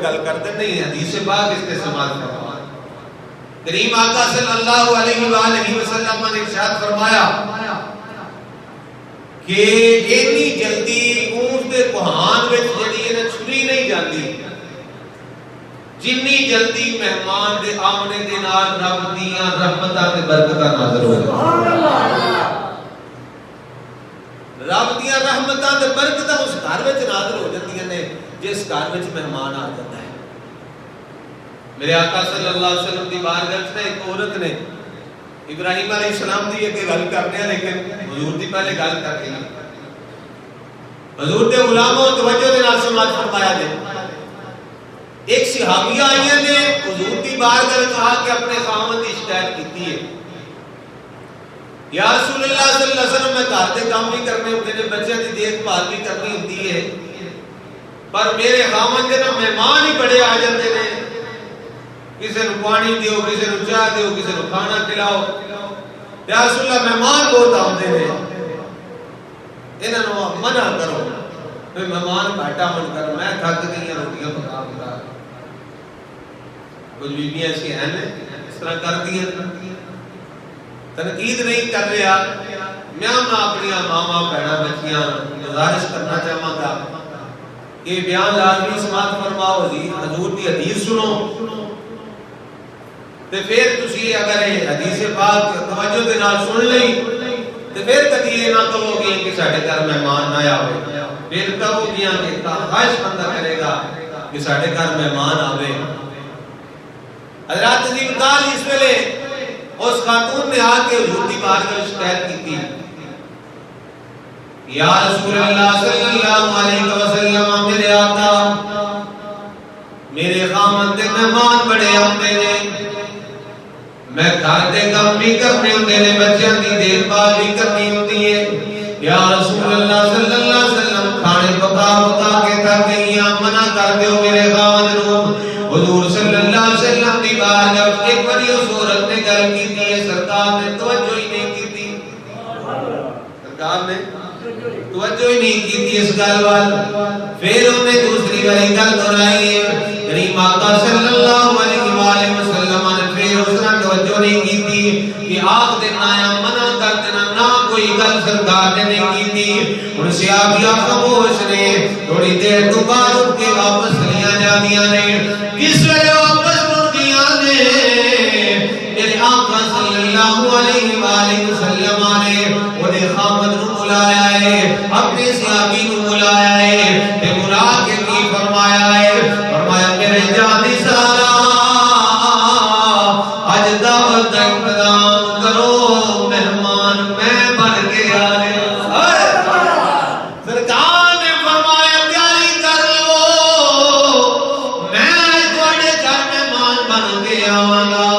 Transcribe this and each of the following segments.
گل کرتے نہیں حدیث پاک استعمال فرمایا کریم آقا صلی اللہ علیہ وآلہ وسلم نے ارشاد فرمایا کہ اتنی جلدی اونٹ دے کوہان وچ جڑی ہے چھری نہیں جاندی جنی جلدی مہمان دے آمنے دے نال رب دیاں رحمتاں تے برکتاں نازل ہو سبحان اللہ رب دیاں رحمتاں تے برکتاں اس گھر وچ نازل ہو جاندیاں نے جس گھر وچ مہمان آ جاتا ہے۔ میرے آقا صلی اللہ علیہ وسلم دی بارگاہ میں ایک عورت نے ابراہیم علیہ السلام دی ایک گل کرنے ہیں لیکن حضور دی پہلے گل کر کے حضور دے غلاموں توجہ دے نال سماعت فرمایا دے ایک صحابیہ آئی نے حضور دی بارگاہ میں کہا کہ اپنے خاوند کی شکایت کیتی ہے یا رسول اللہ صلی اللہ علیہ وسلم میں گھر دے کام بھی کرنے ہوتے ہیں بچوں کی دیکھ بھال بھی کرنی ہوتی ہے پر میرے خاوند دے مہمان ہی بڑے آ جاتے ہیں کسی نے پانی دیو کسی نے چائے دیو کسی نے کھانا کھلاؤ یا رسول اللہ مہمان بہت آتے ہیں انہوں نے منع کرو مہمان گھاٹا من کر میں تھک گئی روٹیاں پکا پکا کچھ بیویاں ایسی ہیں اس طرح کر دی تنقید نہیں کر رہا میں اپنی ماما بہنا بچیاں گزارش کرنا چاہوں گا کہ بیان لازمی سماعت فرماؤ حضور کی حدیث سنو تے پھر تسی اگر حدیث پاک توجہ دے نال سن لئی تے پھر کدی یہ نہ کہو گے کہ ساڈے گھر مہمان نہ آوے پھر کہو گے کہ خواہش بندہ کرے گا کہ ساڈے گھر مہمان آوے۔ حضرات عظیم کال اس ویلے اس خاتون نے آ کے حضور دی بارگاہ میں شکایت کی تھی یا رسول اللہ صلی اللہ علیہ وسلم میرے آقا میرے خاوند دے مہمان بڑے آتے ہیں میں گھر دے کام بھی کرنے ہوتے ہیں بچوں کی دیکھ بھال بھی کرنی ہوتی ہے یا رسول اللہ صلی اللہ علیہ وسلم کھانے پکا پکا کے تھک گئی منع کر دیو میرے خاوند نو۔ حضور صلی اللہ علیہ وسلم دی بارگاہ ایک بڑی اس عورت نے گل کی تھی سرکار نے توجہ ہی نہیں کی تھی سرکار نے توجہ ہی نہیں کی تھی اس گل وال پھر انہوں نے دوسری باری گل دہرائی ہے کریم آقا صلی اللہ علیہ وآلہ وسلم نے پھر اس نے توجہ نہیں کی تھی کہ آگ دینا یا منع کر دینا نہ کوئی گل سرکار نے نہیں کی تھی ان صحابیہ خاموش نے تھوڑی دیر تو بعد اٹھ کے واپس لیا جاندیاں نے کس ویلے واپس مڑدیاں نے میرے آقا صلی اللہ علیہ وآلہ وسلم نے انہیں خامد نو بلایا ہے اپنے صحابی نو بلایا ہے تے بلا کے کی فرمایا ہے فرمایا میرے جانی سارا آج دعوت کا انتظام کرو مہمان میں بن کے آ رہے سرکار نے فرمایا تیاری کر لو میں تھوڑے گھر مہمان بن کے آواں گا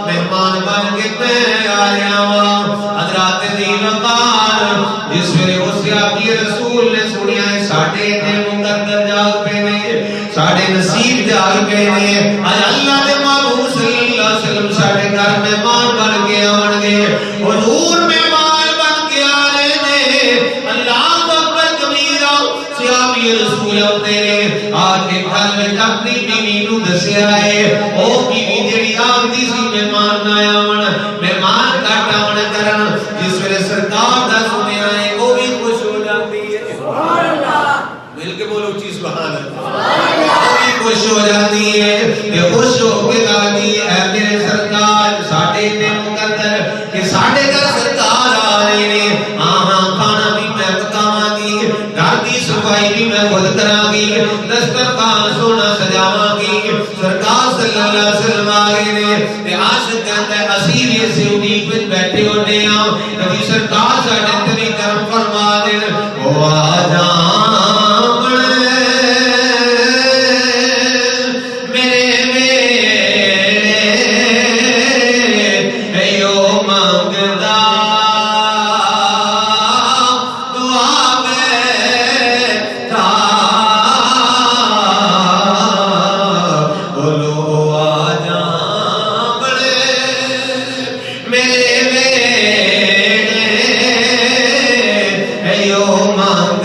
مہمان بن کے میں آ رہا ہوں حضرات دین وقار جس ویلے اس صحابی رسول نے سنیا ہے ساڈے تے مقدر جاگ پے نے ساڈے نصیب جاگ پے نے اج اللہ دے محبوب صلی اللہ علیہ وسلم ساڈے گھر مہمان بن کے آون گے حضور مہمان بن کے آ رہے نے اللہ اکبر کبیرہ صحابی رسول ہوتے نے آ کے گھر میں اپنی بیوی نو دسیا ہے او بیوی جڑی آندی سی مہمان نہ آون مہمان گھٹ آون کرن جس ویلے سرکار دا سنیا ہے وہ بھی خوش ہو جاتی ہے سبحان اللہ مل کے بولو چیز سبحان اللہ وہ بھی خوش ہو جاتی ہے کہ خوش ہو کے کہتی ہے اے میرے سرکار ساڈے تے مقدر کہ ساڈے گھر سرکار آ رہے نے ہاں کھانا بھی میں پکاواں گی گھر دی صفائی بھی میں خود کراں گی دسترخوان سونا سجاواں گی سرکار صلی اللہ علیہ وسلم آ رہے نے تے عاشق کہتا ہے اسی بھی سے امید وچ بیٹھے ہونے ہاں کبھی سرکار ساڈے تے بھی کرم فرما دین او آ جان مانگ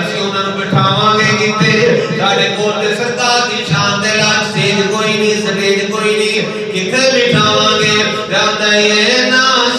ਅਸੀਂ ਉਹਨਾਂ ਨੂੰ ਬਿਠਾਵਾਂਗੇ ਕਿੱਥੇ। ਸਾਡੇ ਕੋਲ ਤੇ ਸਰਕਾਰ ਦੀ ਸ਼ਾਨ ਦੇ ਲਾਜ ਸਟੇਜ ਕੋਈ ਨਹੀਂ, ਸਟੇਜ ਕੋਈ ਨਹੀਂ, ਕਿੱਥੇ ਬਿਠਾਵਾਂਗੇ। ਜਾਂਦਾ ਇਹ ਨਾ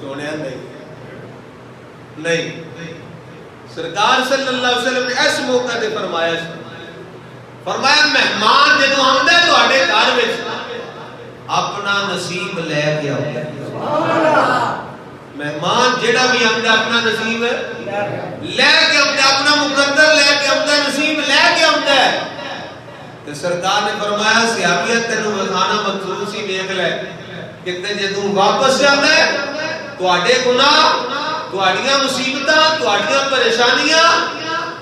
سونے نہیں سرکار صلی اللہ علیہ وسلم نے اس موقع تے فرمایا مہمان جدو آندا ہے تواڈے گھر وچ اپنا نصیب لے کے آندا ہے مہمان جڑا بھی آندا اپنا نصیب لے کے آندا اپنا مقدر لے کے آندا نصیب لے کے آندا ہے تے سرکار نے فرمایا صحابیت تینوں وکھانا منظور سی دیکھ لے کہ جدو واپس جاندا ہے تواڈے گناہ تواڈیاں مصیبتاں تواڈیاں پریشانیاں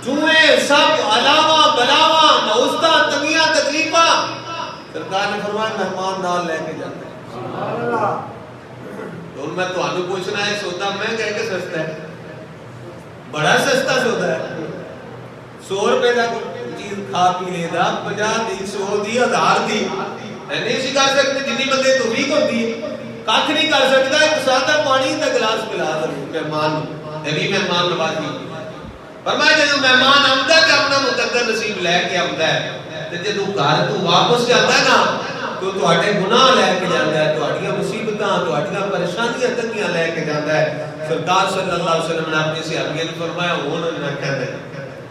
جوئیں سب علاوہ بلاواں نوستاں تنگیاں تکلیفاں سرکار نے فرمایا مہمان نال لے کے جاتا ہے سبحان اللہ تو میں تانوں پوچھنا ہے سودا مہنگا ہے کہ سستا ہے بڑا سستا سودا ہے 100 روپے دا چیز کھا پی لے دا 50 دی 100 دی 1000 دی نہیں سی کر سکتے جنی بندے توفیق ہوتی ہے کھ نہیں کر سکتا ایک سادہ پانی کا گلاس پلا دو مہمان نبی مہمان نوازی فرمایا جب مہمان آمدا ہے اپنا مقدر نصیب لے کے آمدا ہے تے جدوں گھر تو واپس جاندا ہے نا تو تواڈے گناہ لے کے جاندا ہے تواڈیاں مصیبتاں تواڈیاں پریشانیاں تنگیاں لے کے جاندا ہے سرکار صلی اللہ علیہ وسلم نے اپنی صحابیوں نے فرمایا ہن نہ کہندے